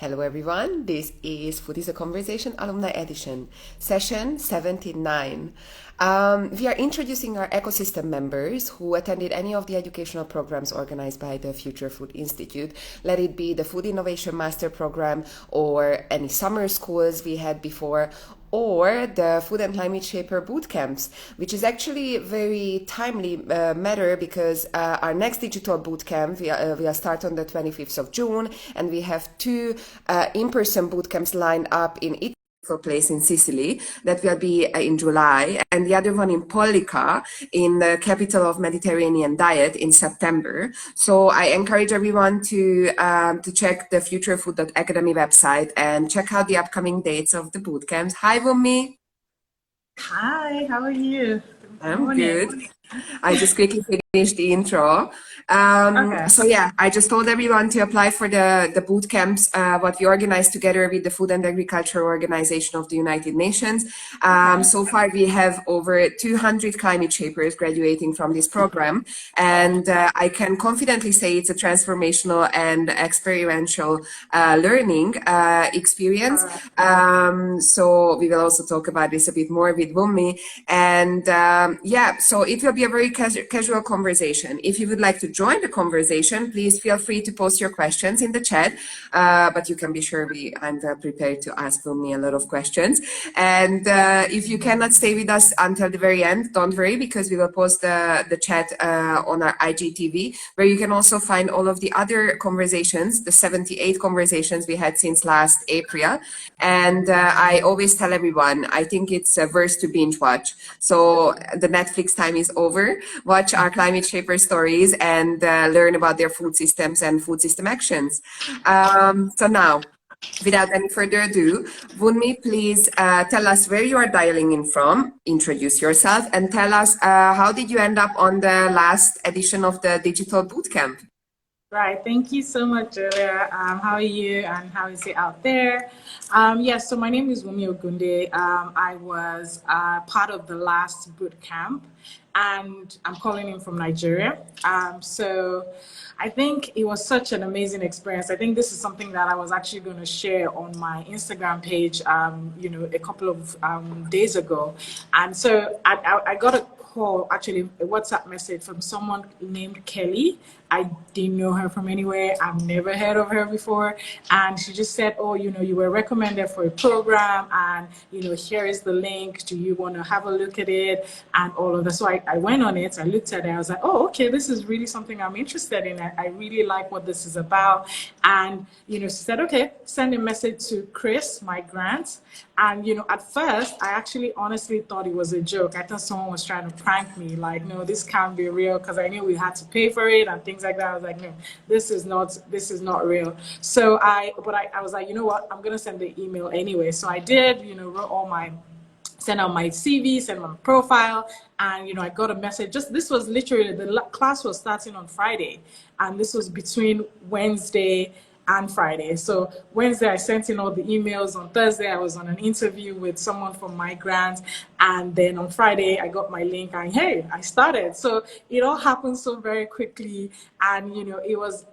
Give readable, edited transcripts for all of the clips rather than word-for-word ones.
Hello everyone, this is Food is a Conversation Alumni Edition, session 79. We are introducing our ecosystem members who attended any of the educational programs organized by the Future Food Institute, let it be the Food Innovation Master Program or any summer schools we had before, or the Food and Climate Shaper Bootcamps, which is actually a very timely matter because our next Digital Bootcamp will start on the 25th of June, and we have two in-person bootcamps lined up in Italy place in Sicily that will be in July, and the other one in Pollica, in the capital of Mediterranean diet, in September. So I encourage everyone to check the futurefood.academy website and check out the upcoming dates of the bootcamps. Hi, Wunmi. Hi, how are you? I'm good. I just quickly finished the intro. Okay. So yeah, I just told everyone to apply for the boot camps, what we organized together with the Food and Agriculture Organization of the United Nations. So far we have over 200 climate shapers graduating from this program, and I can confidently say it's a transformational and experiential learning experience. So we will also talk about this a bit more with Wunmi, and yeah, so it will be a very casual conversation. If you would like to join the conversation, please feel free to post your questions in the chat, but you can be sure I'm prepared to ask Wunmi a lot of questions. And if you cannot stay with us until the very end, don't worry, because we will post the chat on our IGTV, where you can also find all of the other conversations, the 78 conversations we had since last April. And I always tell everyone, I think it's worth to binge watch. So the Netflix time is over. Watch our climate shaper stories and learn about their food systems and food system actions. So now, without any further ado, Wunmi, please tell us where you are dialing in from, introduce yourself, and tell us how did you end up on the last edition of the Digital Bootcamp? Right. Thank you so much, Julia. How are you and how is it out there? Yes, so my name is Wunmi Ogunde. I was part of the last boot camp, and I'm calling in from Nigeria. So I think it was such an amazing experience. I think this is something that I was actually going to share on my Instagram page, a couple of days ago. And so I got a call, actually a WhatsApp message from someone named Kelly. I didn't know her from anywhere. I've never heard of her before. And she just said, oh, you were recommended for a program, and, here is the link. Do you want to have a look at it? And all of that. So I went on it. I looked at it. I was like, oh, okay, this is really something I'm interested in. I really like what this is about. And, she said, okay, send a message to Chris, Mygrants. And, at first, I actually honestly thought it was a joke. I thought someone was trying to prank me. Like, no, this can't be real, because I knew we had to pay for it and things like that. I was like, no, this is not real. So I was like, you know what? I'm going to send the email anyway. So I did, send out my CV, send my profile, and I got a message. This was literally, the class was starting on Friday, and this was between Wednesday and Friday. So Wednesday, I sent in all the emails. On Thursday, I was on an interview with someone from Mygrants, and then on Friday, I got my link, and hey, I started. So it all happened so very quickly, and it was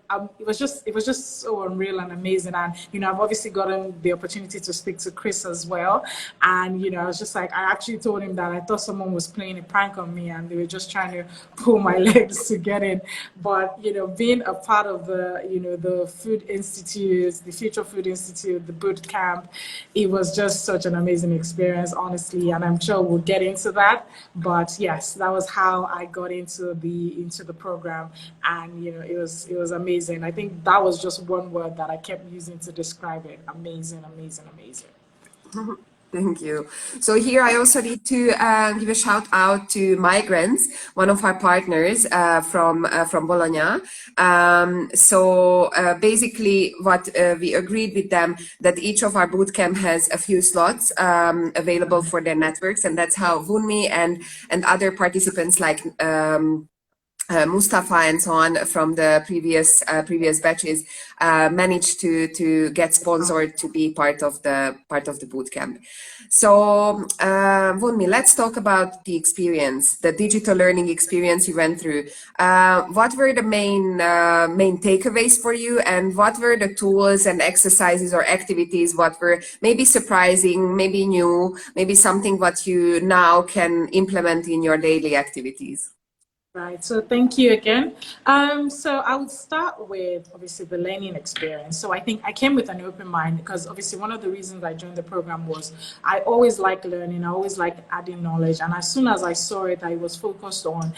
just so unreal and amazing. And I've obviously gotten the opportunity to speak to Chris as well, and I was just like, I actually told him that I thought someone was playing a prank on me, and they were just trying to pull my legs to get in. But being a part of the Food Institute, the Future Food Institute, the boot camp, it was just such an amazing experience, honestly. And I'm sure we'll get into that. But yes, that was how I got into the program, and it was amazing. I think that was just one word that I kept using to describe it. Amazing, amazing, amazing. Thank you. So here I also need to give a shout out to Mygrants, one of our partners from Bologna. So basically what we agreed with them, that each of our bootcamp has a few slots available for their networks, and that's how Wunmi and other participants like Mustafa and so on from the previous batches managed to get sponsored to be part of the bootcamp. So Wunmi, let's talk about the experience, the digital learning experience you went through. What were the main takeaways for you, and what were the tools and exercises or activities what were maybe surprising, maybe new, maybe something what you now can implement in your daily activities? Right. So thank you again. So I would start with obviously the learning experience. So I think I came with an open mind because obviously one of the reasons I joined the program was I always like learning. I always like adding knowledge. And as soon as I saw it, I was focused on,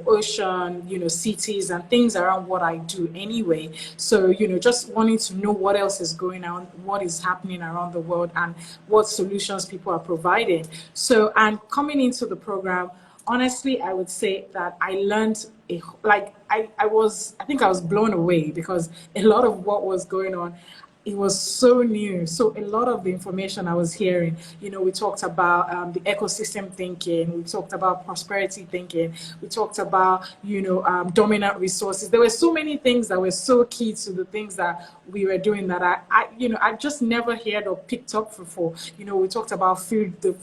ocean, cities and things around what I do anyway. So, just wanting to know what else is going on, what is happening around the world and what solutions people are providing. So, and coming into the program, honestly, I would say that I learned I think I was blown away because a lot of what was going on, it was so new. So a lot of the information I was hearing, we talked about the ecosystem thinking, we talked about prosperity thinking, we talked about, dominant resources. There were so many things that were so key to the things that we were doing that I just never heard or picked up before. We talked about food, the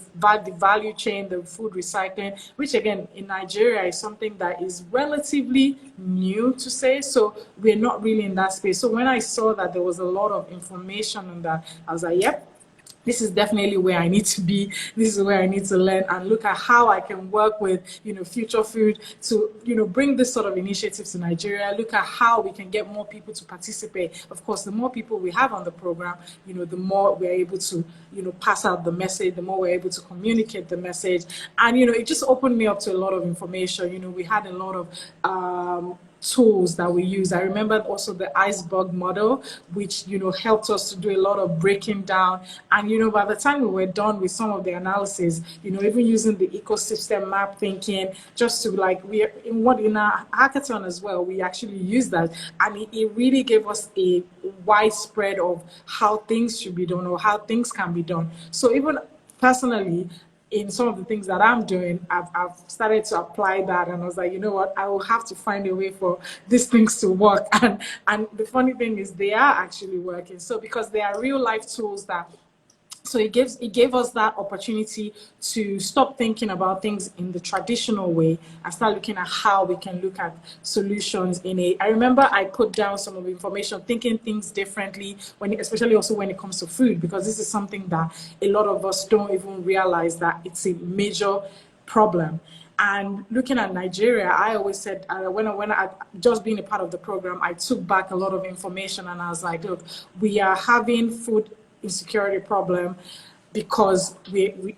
value chain, the food recycling, which again in Nigeria is something that is relatively new to say. So we're not really in that space. So when I saw that there was a lot of information on that, I was like, yep, this is definitely where I need to be. This is where I need to learn and look at how I can work with, Future Food to, bring this sort of initiative to Nigeria, look at how we can get more people to participate. Of course, the more people we have on the program, the more we're able to, pass out the message, the more we're able to communicate the message. And, it just opened me up to a lot of information. We had a lot of, tools that we use. I remember also the iceberg model, which helped us to do a lot of breaking down. And by the time we were done with some of the analysis, even using the ecosystem map thinking, just to in our hackathon as well, we actually used that, and it really gave us a widespread of how things should be done or how things can be done. So even personally, in some of the things that I'm doing, I've started to apply that, and I was like, you know what, I will have to find a way for these things to work. And the funny thing is, they are actually working. So because they are real life tools that. So it gave us that opportunity to stop thinking about things in the traditional way and start looking at how we can look at solutions I remember I put down some of the information, thinking things differently, especially also when it comes to food, because this is something that a lot of us don't even realize that it's a major problem. And looking at Nigeria, I always said, when I just being a part of the program, I took back a lot of information and I was like, look, we are having food insecurity problem because we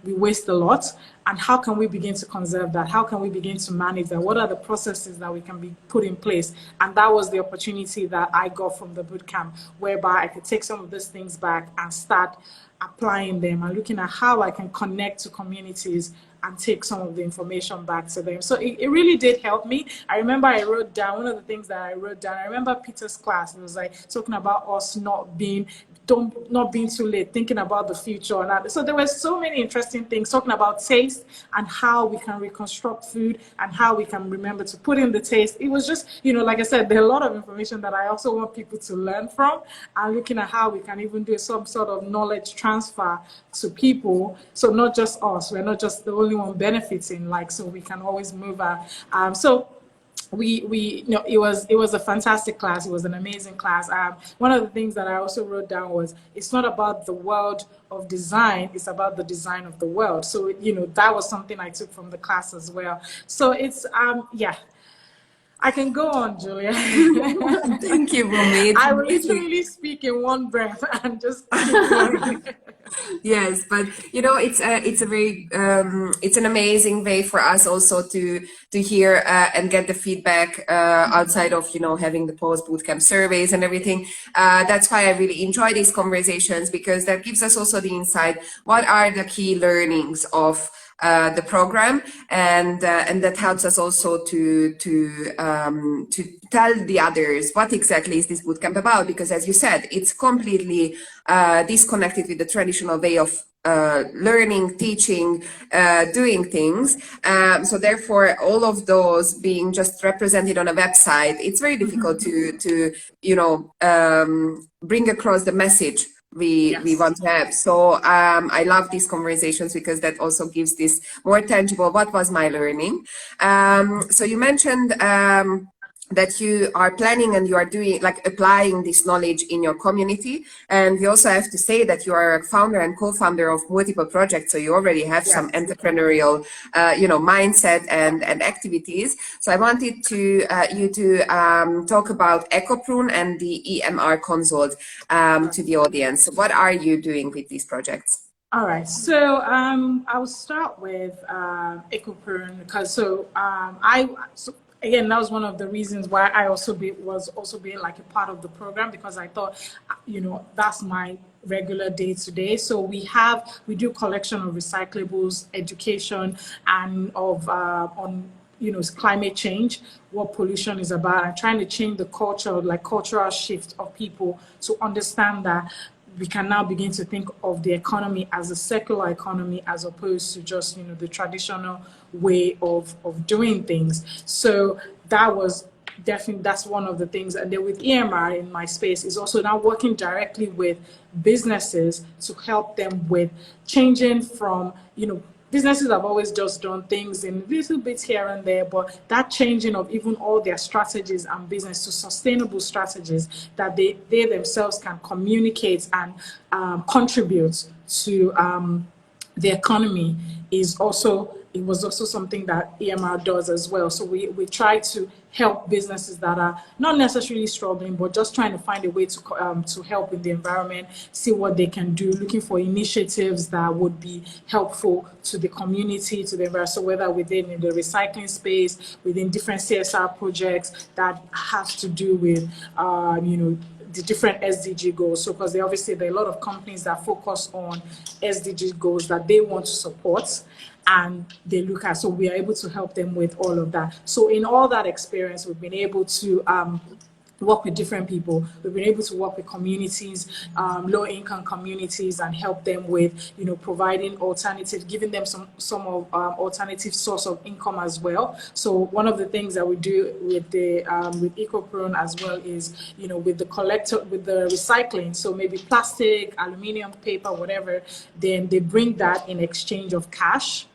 waste a lot, and how can we begin to conserve that? How can we begin to manage that? What are the processes that we can be put in place? And that was the opportunity that I got from the bootcamp, whereby I could take some of these things back and start applying them and looking at how I can connect to communities and take some of the information back to them. So it really did help me. I remember I wrote down, one of the things that I wrote down, I remember Peter's class, it was like talking about us not being too late, thinking about the future. And so there were so many interesting things, talking about taste and how we can reconstruct food and how we can remember to put in the taste. It was just, like I said, there are a lot of information that I also want people to learn from, and looking at how we can even do some sort of knowledge transfer to people. So not just us, we're not just the only one benefiting, so we can always move on. So it was a fantastic class. It was an amazing class. One of the things that I also wrote down was, it's not about the world of design, it's about the design of the world. So that was something I took from the class as well. So it's I can go on, Julia. Thank you, Wunmi. I will literally speak in one breath and just keep going. Yes, but it's a very it's an amazing way for us also to hear and get the feedback outside of having the post bootcamp surveys and everything. That's why I really enjoy these conversations, because that gives us also the insight. What are the key learnings of the program, and that helps us also to tell the others what exactly is this bootcamp about, because as you said, it's completely disconnected with the traditional way of learning, teaching, doing things. So therefore, all of those being just represented on a website, it's very difficult to bring across the message we want to have. So I love these conversations because that also gives this more tangible, what was my learning? So you mentioned that you are planning and you are doing, like, applying this knowledge in your community. And we also have to say that you are a founder and co-founder of multiple projects. So you already have some entrepreneurial, mindset and activities. So I wanted to you to talk about Ecoprune and the EMR Consult to the audience. What are you doing with these projects? All right, so I'll start with Ecoprune because again, that was one of the reasons why I was also being like a part of the program, because I thought, that's my regular day to day. So we do collection of recyclables, education, and on climate change, what pollution is about, and trying to change the culture, like cultural shift of people to understand that we can now begin to think of the economy as a circular economy as opposed to just, the traditional way of doing things. So that was definitely, that's one of the things. And then with EMR in my space is also now working directly with businesses to help them with changing from, businesses have always just done things in little bits here and there, but that changing of even all their strategies and business to sustainable strategies that they themselves can communicate and contribute to the economy was also something that EMR does as well. So we try to help businesses that are not necessarily struggling, but just trying to find a way to help in the environment, see what they can do, looking for initiatives that would be helpful to the community, to the environment. So whether within the recycling space, within different CSR projects that have to do with, the different SDG goals. So because there are a lot of companies that focus on SDG goals that they want to support, and they look at, so we are able to help them with all of that. So in all that experience, we've been able to work with different people. We've been able to work with communities, low-income communities, and help them with, providing alternative, giving them some of alternative source of income as well. So one of the things that we do with with Ecoprune as well is, with the recycling. So maybe plastic, aluminum, paper, whatever. Then they bring that in exchange of cash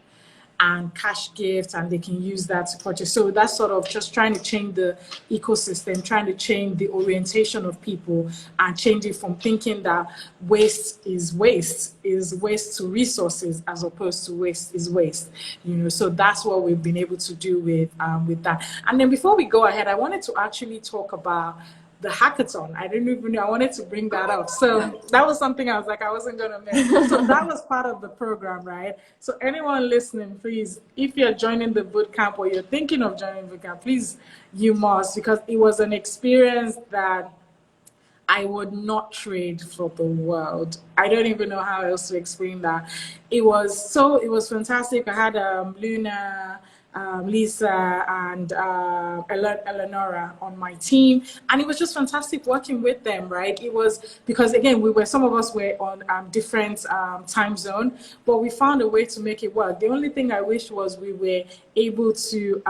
and cash gifts, and they can use that to purchase. So that's sort of just trying to change the ecosystem, trying to change the orientation of people, and change it from thinking that waste is waste to resources, as opposed to waste is waste. So that's what we've been able to do with that. And then before we go ahead, I wanted to actually talk about the hackathon. I didn't even know, I wanted to bring that up. So that was something I was like, I wasn't going to miss. So that was part of the program, right? So anyone listening, please, if you're joining the bootcamp or you're thinking of joining the bootcamp, please, you must, because it was an experience that I would not trade for the world. I don't even know how else to explain that. It was fantastic. I had Luna, Lisa, and Eleonora on my team, and it was just fantastic working with them, right? It was because, again, some of us were on different time zone, but we found a way to make it work. The only thing I wish was we were able to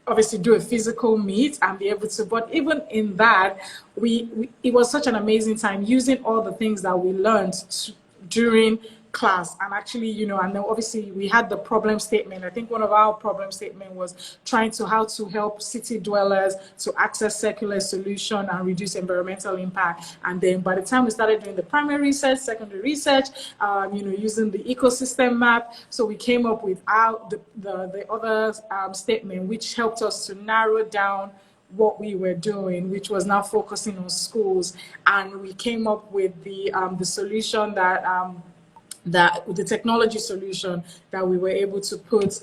obviously do a physical meet and be able to, but even in that, it was such an amazing time using all the things that we learned during class. And actually, and then obviously we had the problem statement. I think one of our problem statement was how to help city dwellers to access circular solution and reduce environmental impact. And then by the time we started doing the primary research, secondary research, using the ecosystem map, so we came up with the other statement, which helped us to narrow down what we were doing, which was now focusing on schools. And we came up with the solution that the technology solution that we were able to put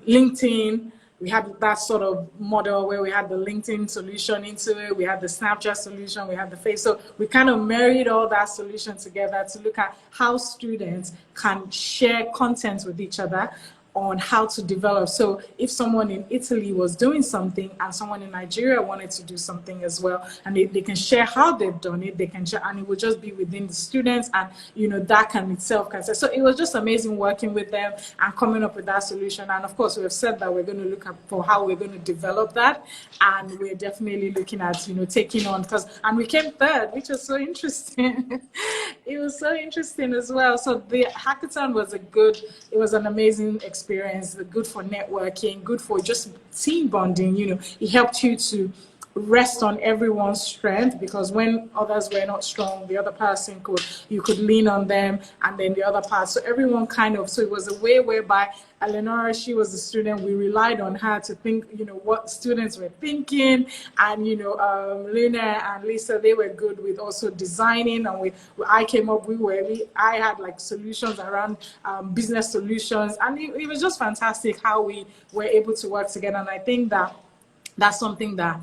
LinkedIn. We had that sort of model where we had the LinkedIn solution into it. We had the Snapchat solution. We had the Face. So we kind of married all that solution together to look at how students can share content with each other, on how to develop. So if someone in Italy was doing something and someone in Nigeria wanted to do something as well, and they can share how they've done it, they can share, and it will just be within the students, and that can itself can say. So it was just amazing working with them and coming up with that solution. And of course, we have said that we're going to look at for how we're going to develop that, and we're definitely looking at taking on, and we came third, which was so interesting. It was so interesting as well. So the hackathon was it was an amazing experience, good for networking, good for just team bonding. It helped you to rest on everyone's strength, because when others were not strong, the other person you could lean on them, and then the other part. So everyone so it was a way whereby Eleonora, she was a student, we relied on her to think, what students were thinking, and Luna and Lisa, they were good with also designing, and I came up, I had like solutions around business solutions, and it was just fantastic how we were able to work together. And I think that's something that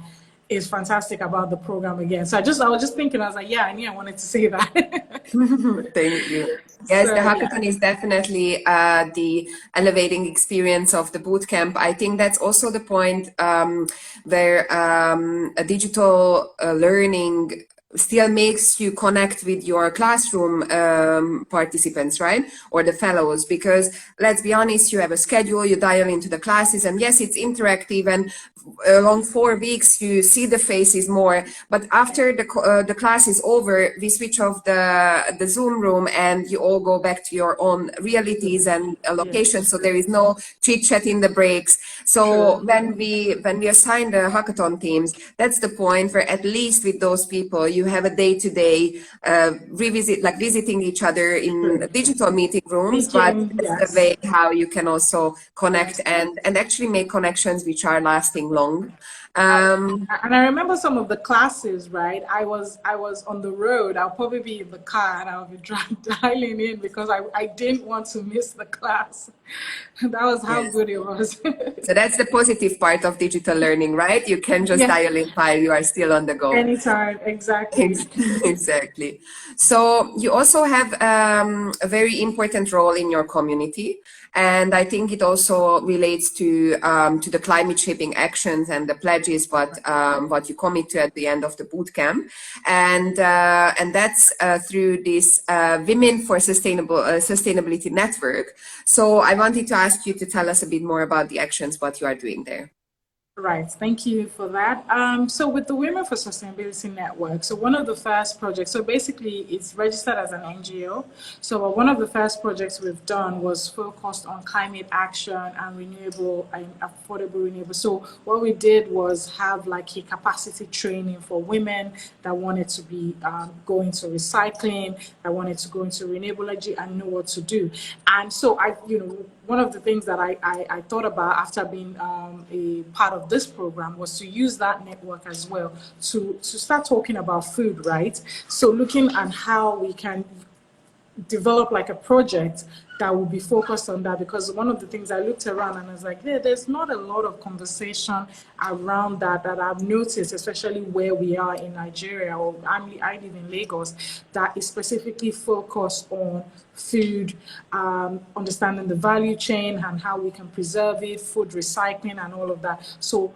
is fantastic about the program again. So I was just thinking, I was like, yeah, I knew I wanted to say that. Thank you. Yes, the hackathon is definitely the elevating experience of the bootcamp. I think that's also the point where a digital learning still makes you connect with your classroom participants, right? Or the fellows, because let's be honest, you have a schedule, you dial into the classes, and yes, it's interactive, and along 4 weeks you see the faces more, but after the class is over, we switch off the Zoom room and you all go back to your own realities and locations. So there is no chit chat in the breaks. So when we assign the hackathon teams, that's the point where at least with those people you have a day-to-day visiting each other in digital meeting rooms, but that's the way how you can also connect and actually make connections which are lasting long. And I remember some of the classes, right? I was on the road. I'll probably be in the car and I'll be dialing in because I didn't want to miss the class. That was how good it was. So that's the positive part of digital learning, right? You can just dial in while you are still on the go. Anytime, exactly. Exactly. So you also have a very important role in your community. And I think it also relates to the climate shaping actions and the pledges, what you commit to at the end of the bootcamp, and that's through this Women for Sustainability Network. So I wanted to ask you to tell us a bit more about the actions, what you are doing there. Right, thank you for that. So with the Women for Sustainability Network, so one of the first projects, so basically it's registered as an NGO. So one of the first projects we've done was focused on climate action and renewable and affordable renewable. So what we did was have like a capacity training for women that wanted to be go into recycling, that wanted to go into renewable energy and know what to do. And so one of the things that I thought about after being a part of this program was to use that network as well to start talking about food, right? So looking at how we can develop like a project that will be focused on that, because one of the things I looked around and I was like, there's not a lot of conversation around that I've noticed, especially where we are in Nigeria, or I live in Lagos, that is specifically focused on food, understanding the value chain and how we can preserve it, food recycling and all of that. So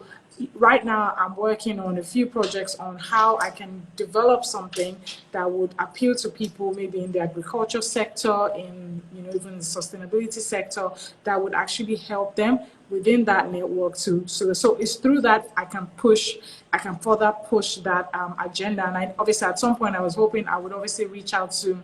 right now I'm working on a few projects on how I can develop something that would appeal to people maybe in the agriculture sector, in even the sustainability sector, that would actually help them within that network too. So it's through that I can further push that agenda. And obviously at some point I was hoping I would obviously reach out to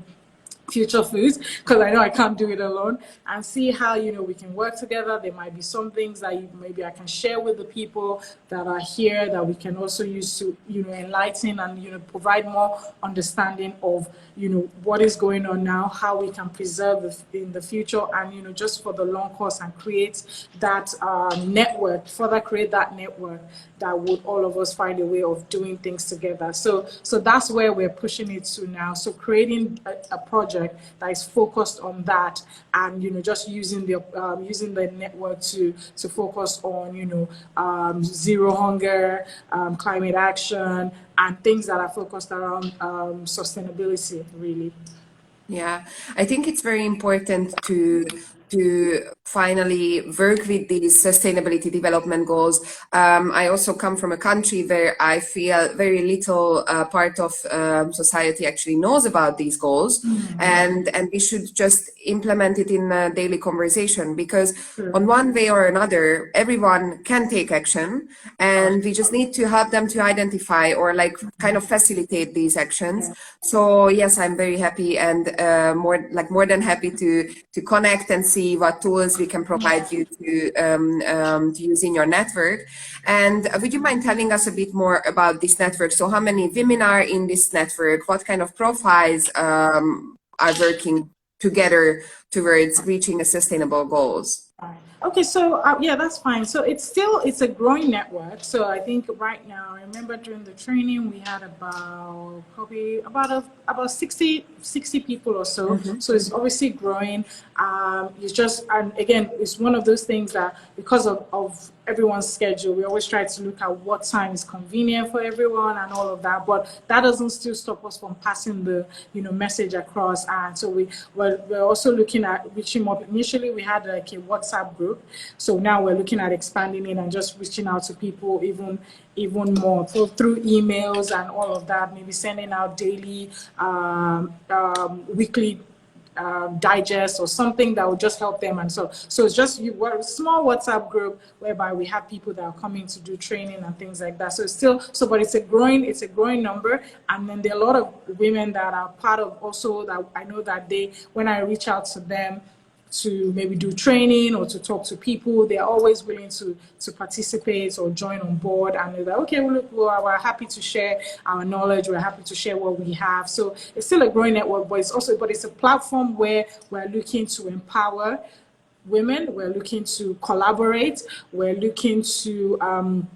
Future Foods, because I know I can't do it alone, and see how we can work together. There might be some things that maybe I can share with the people that are here that we can also use to enlighten and provide more understanding of what is going on now, how we can preserve in the future, and just for the long course, and create that network, further create that network that would all of us find a way of doing things together. So that's where we're pushing it to now. So creating a project that is focused on that, and just using the network to focus on zero hunger, climate action, and things that are focused around sustainability, really. Yeah, I think it's very important to to finally work with these sustainability development goals. I also come from a country where I feel very little part of society actually knows about these goals, and we should just implement it in a daily conversation, because on one way or another, everyone can take action, and we just need to help them to identify or like kind of facilitate these actions. So yes, I'm very happy and more than happy to connect and see what tools we can provide you to use in your network. And would you mind telling us a bit more about this network? So how many women are in this network? What kind of profiles are working together towards reaching a sustainable goals? Okay, so yeah, that's fine. So it's a growing network. So I think right now, I remember during the training we had about 60 people or so. So it's obviously growing. It's just, and again, it's one of those things that because of everyone's schedule, we always try to look at what time is convenient for everyone and all of that. But that doesn't still stop us from passing the message across. And so we're also looking at reaching more. Initially, we had like a WhatsApp group. So now we're looking at expanding it and just reaching out to people even more through emails and all of that. Maybe sending out daily, weekly digest or something that will just help them. And so it's just a small WhatsApp group whereby we have people that are coming to do training and things like that. So it's still but it's a growing number. And then there are a lot of women that are part of also that I know that when I reach out to them to maybe do training or to talk to people, they're always willing to participate or join on board. And they're like, okay, well, look, we're happy to share our knowledge. We're happy to share what we have. So it's still a growing network, but it's a platform where we're looking to empower women. We're looking to collaborate. We're looking to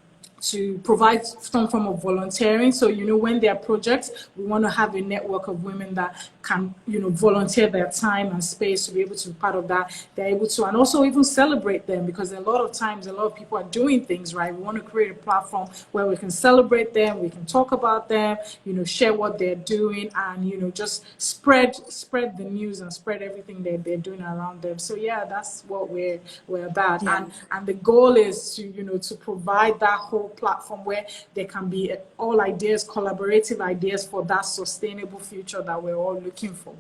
provide some form of volunteering. So, when there are projects, we want to have a network of women that can, volunteer their time and space to be able to be part of that. They're able to, and also even celebrate them, because a lot of times, a lot of people are doing things, right? We want to create a platform where we can celebrate them, we can talk about them, share what they're doing, and, just spread the news and spread everything that they're doing around them. So yeah, that's what we're about. Yeah. And the goal is to provide that whole platform where there can be all ideas, collaborative ideas for that sustainable future that we're all looking for.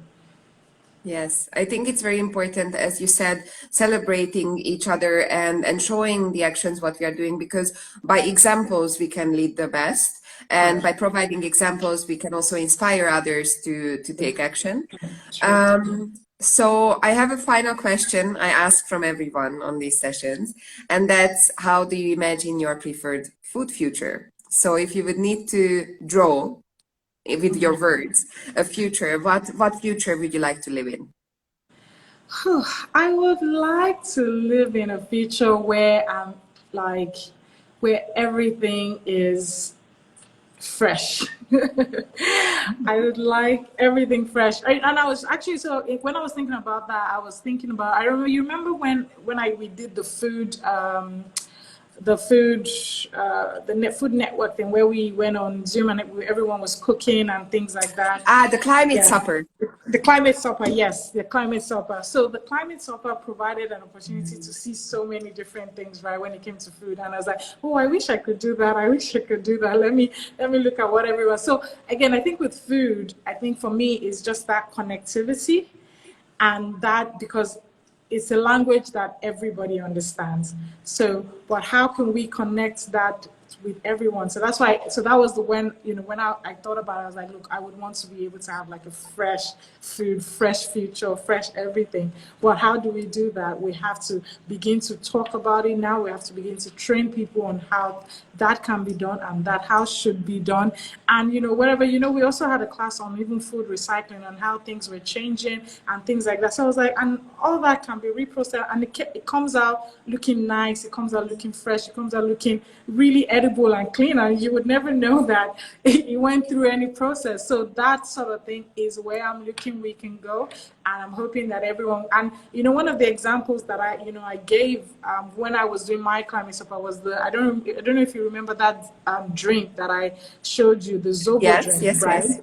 Yes, I think it's very important, as you said, celebrating each other and showing the actions what we are doing, because by examples we can lead the best, and by providing examples we can also inspire others to take action. So I have a final question I ask from everyone on these sessions, and that's, how do you imagine your preferred food future? So if you would need to draw with your words a future, what future would you like to live in? I would like to live in a future where where everything is fresh. I would like everything fresh. And I was actually, when I was thinking about that, I was thinking about, you remember when we did the food, the food network thing, where we went on Zoom and everyone was cooking and things like that. The climate supper. The climate supper, yes, the climate supper. So the climate supper provided an opportunity to see so many different things, right, when it came to food. And I was like, oh, I wish I could do that. I wish I could do that. Let me look at what everyone. So again, I think with food, I think for me it's just that connectivity, and that because it's a language that everybody understands. So, but how can we connect that with everyone? So that's why, so that was when I thought about it, I was like, look, I would want to be able to have like a fresh food, fresh future, fresh everything. But how do we do that? We have to begin to talk about it now. We have to begin to train people on how that can be done and that how should be done. And, we also had a class on even food recycling and how things were changing and things like that. So I was like, and all that can be reprocessed, and it comes out looking nice. It comes out looking fresh. It comes out looking really edible and clean, and you would never know that it went through any process. So that sort of thing is where I'm looking we can go, and I'm hoping that everyone, and one of the examples that I gave when I was doing my climate supper was I don't know if you remember that drink that I showed you, the Zobo drink, right? Yes.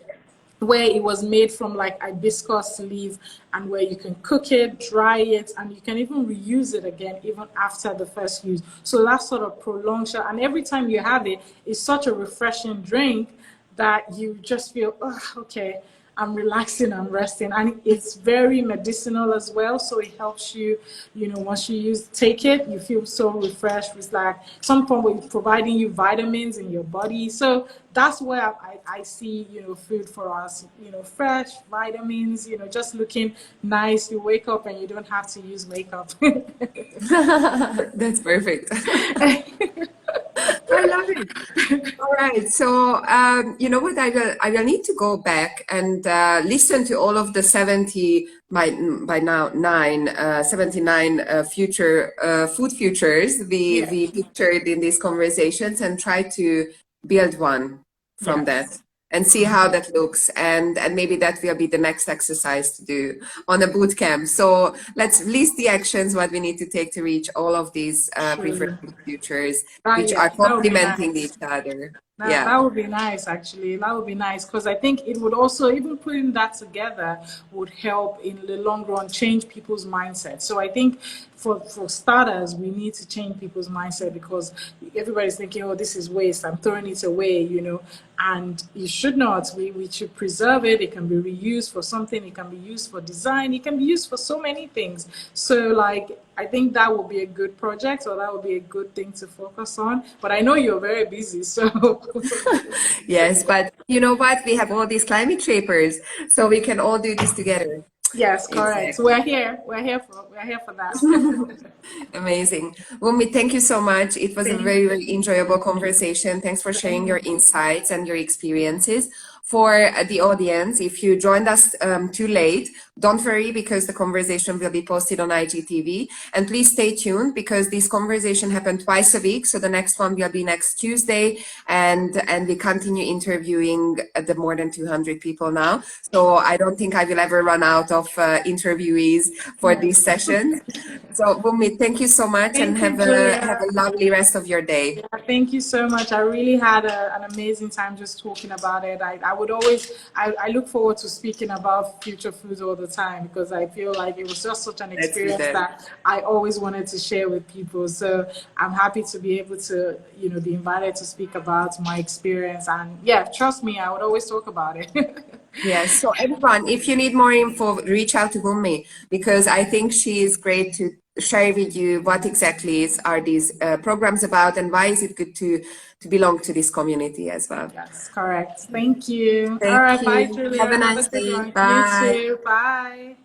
where it was made from like hibiscus leaf, and where you can cook it, dry it, and you can even reuse it again even after the first use. So that sort of prolongs it. And every time you have it, it's such a refreshing drink that you just feel, oh, okay, I'm relaxing, I'm resting. And it's very medicinal as well. So it helps you, once you take it, you feel so refreshed. It's like some form of providing you vitamins in your body. So that's where I see, food for us, fresh vitamins, just looking nice. You wake up and you don't have to use makeup. That's perfect. I love it. All right. So, you know what? I will need to go back and listen to all of the 70 by now 79 future food futures we pictured in these conversations, and try to build one from that and see how that looks, and maybe that will be the next exercise to do on a boot camp. So let's list the actions what we need to take to reach all of these preferred futures, which are complementing each other. That would be nice, actually. That would be nice, because I think it would also, even putting that together would help in the long run change people's mindset. So I think for starters, we need to change people's mindset, because everybody's thinking, oh, this is waste, I'm throwing it away, and you should not. We should preserve it. It can be reused for something. It can be used for design. It can be used for so many things. So like, I think that would be a good project, or that would be a good thing to focus on. But I know you're very busy, so. Yes, but you know what? We have all these climate shapers, so we can all do this together. Yes, correct. Exactly. We're here for that. Amazing. Wunmi, thank you so much. It was a very, very enjoyable conversation. Thanks for sharing your insights and your experiences. For the audience, if you joined us too late, don't worry, because the conversation will be posted on IGTV. And please stay tuned, because this conversation happened twice a week. So the next one will be next Tuesday. And we continue interviewing the more than 200 people now. So I don't think I will ever run out of interviewees for this session. So Wunmi, thank you so much, and have a lovely rest of your day. Yeah, thank you so much. I really had an amazing time just talking about it. I look forward to speaking about future foods all the time, because I feel like it was just such an experience that I always wanted to share with people. So I'm happy to be able to, be invited to speak about my experience. And yeah, trust me, I would always talk about it. Yes. So everyone, if you need more info, reach out to Wunmi, because I think she is great to share with you what exactly are these programs about, and why is it good to belong to this community as well. Yes, correct. Thank you. Thank All right, you. bye, Julia. Have a nice day. Bye. You too. Bye.